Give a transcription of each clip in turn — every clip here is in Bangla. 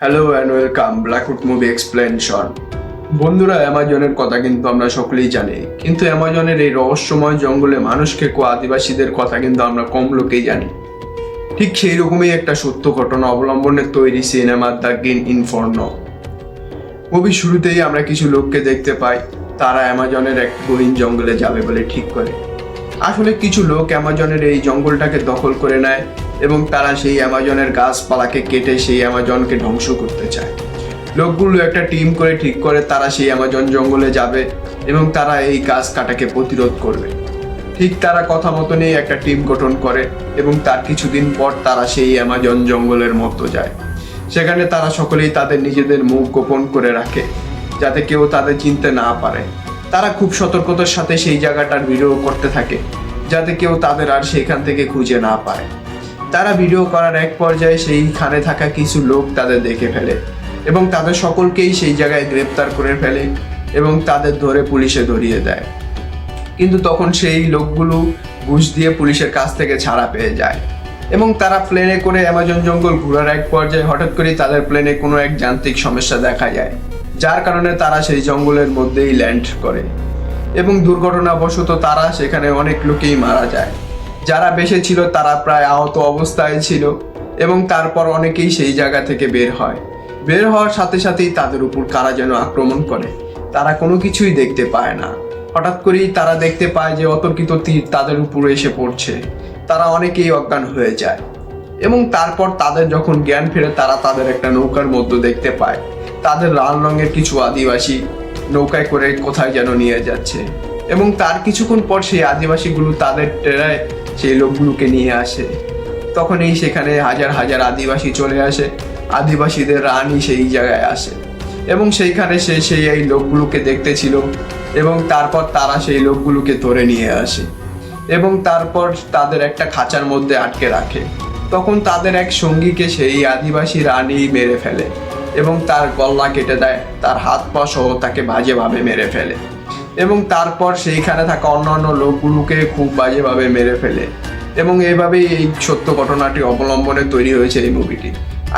Hello and welcome Blackwood movie explanation. বন্ধুরা, অ্যামাজনের কথা কিন্তু আমরা সকলেই জানি, কিন্তু অ্যামাজনের এই রহস্যময় জঙ্গলে মানুষ খেকো আদিবাসীদের কথা কিন্তু আমরা কম লোকেই জানি। ঠিক সেই রকমই একটা সত্য ঘটনা অবলম্বনে তৈরি সিনেমা দ্য গ্রিন ইনফার্নো। মুভির শুরুতেই আমরা কিছু লোককে দেখতে পাই, তারা অ্যামাজনের এক গহীন জঙ্গলে যাবে বলে ঠিক করে। আসলে কিছু লোক অ্যামাজনের এই জঙ্গলটাকে দখল করে নেয় এবং তারা সেই অ্যামাজনের গাছপালাকে কেটে সেই অ্যামাজনকে ধ্বংস করতে চায়। লোকগুলো একটা টিম করে ঠিক করে তারা সেই অ্যামাজন জঙ্গলে যাবে এবং তারা এই গাছ কাটাকে প্রতিরোধ করবে। ঠিক তারা কথা মতনই একটা টিম গঠন করে এবং তার কিছুদিন পর তারা সেই অ্যামাজন জঙ্গলের মতো যায়। সেখানে তারা সকলেই তাদের নিজেদের মুখ গোপন করে রাখে যাতে কেউ তাদের চিনতে না পারে। তারা খুব সতর্কতার সাথে সেই জায়গাটার ভিডিও করতে থাকে যাতে কেউ তাদের আর সেখান থেকে খুঁজে না পায়। তারা ভিডিও করার এক পর্যায়ে সেইখানে থাকা কিছু লোক তাদের দেখে ফেলে এবং তাদের সকলকেই সেই জায়গায় গ্রেপ্তার করে ফেলে এবং তাদের ধরে পুলিশে ধরিয়ে দেয়। কিন্তু তখন সেই লোকগুলো ঘুষ দিয়ে পুলিশের কাছ থেকে ছাড়া পেয়ে যায় এবং তারা প্লেনে করে অ্যামাজন জঙ্গল ঘোরার এক পর্যায়ে হঠাৎ করেই তাদের প্লেনে কোনো এক যান্ত্রিক সমস্যা দেখা যায়, যার কারণে তারা সেই জঙ্গলের মধ্যেই ল্যান্ড করে এবং দুর্ঘটনাবশত তারা সেখানে অনেক লোকেই মারা যায়। যারা বেঁচে ছিল তারা প্রায় আহত অবস্থায় ছিল এবং তারপর অনেকেই সেই জায়গা থেকে বের হওয়ার সাথে সাথেই তাদের উপর কারা যেন আক্রমণ করে। তারা কোনো কিছুই দেখতে পায় না। হঠাৎ করেই তারা দেখতে পায় যে অতর্কিত তীর তাদের উপর এসে পড়ছে। তারা অনেকেই অজ্ঞান হয়ে যায় এবং তারপর তাদের যখন জ্ঞান ফেরে তারা তাদের একটা নৌকার মধ্যে দেখতে পায় তাদের লাল রঙের কিছু আদিবাসী নৌকায় করে কোথায় যেন নিয়ে যাচ্ছে এবং তার কিছুক্ষণ পর সেই আদিবাসীগুলো তাদের টেরায় সেই লোকগুলোকে নিয়ে আসে। তখনই সেখানে হাজার হাজার আদিবাসী চলে আসে, আদিবাসীদের রানী সেই জায়গায় আসে এবং সেইখানে সেই এই লোকগুলোকে দেখতে ছিল এবং তারপর তারা সেই লোকগুলোকে ধরে নিয়ে আসে এবং তারপর তাদের একটা খাঁচার মধ্যে আটকে রাখে। তখন তাদের এক সঙ্গীকে সেই আদিবাসী রানী মেরে ফেলে এবং তার গলা কেটে দেয়, তার হাত পা সহ তাকে বাজেভাবে মেরে ফেলে এবং তারপর সেইখানে থাকা অন্যান্য লোকগুলোকে খুব বাজেভাবে মেরে ফেলে এবং এইভাবেই এই সত্য ঘটনাটি অবলম্বনে তৈরি হয়েছে এই মুভিটি।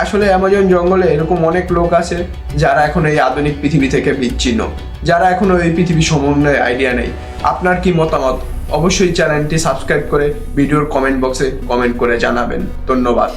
আসলে অ্যামাজন জঙ্গলে এরকম অনেক লোক আছে যারা এখন এই আধুনিক পৃথিবী থেকে বিচ্ছিন্ন, যারা এখনো এই পৃথিবী সম্বন্ধে আইডিয়া নেই। আপনার কি মতামত? অবশ্যই চ্যানেলটি সাবস্ক্রাইব করে ভিডিওর কমেন্ট বক্সে কমেন্ট করে জানাবেন। ধন্যবাদ।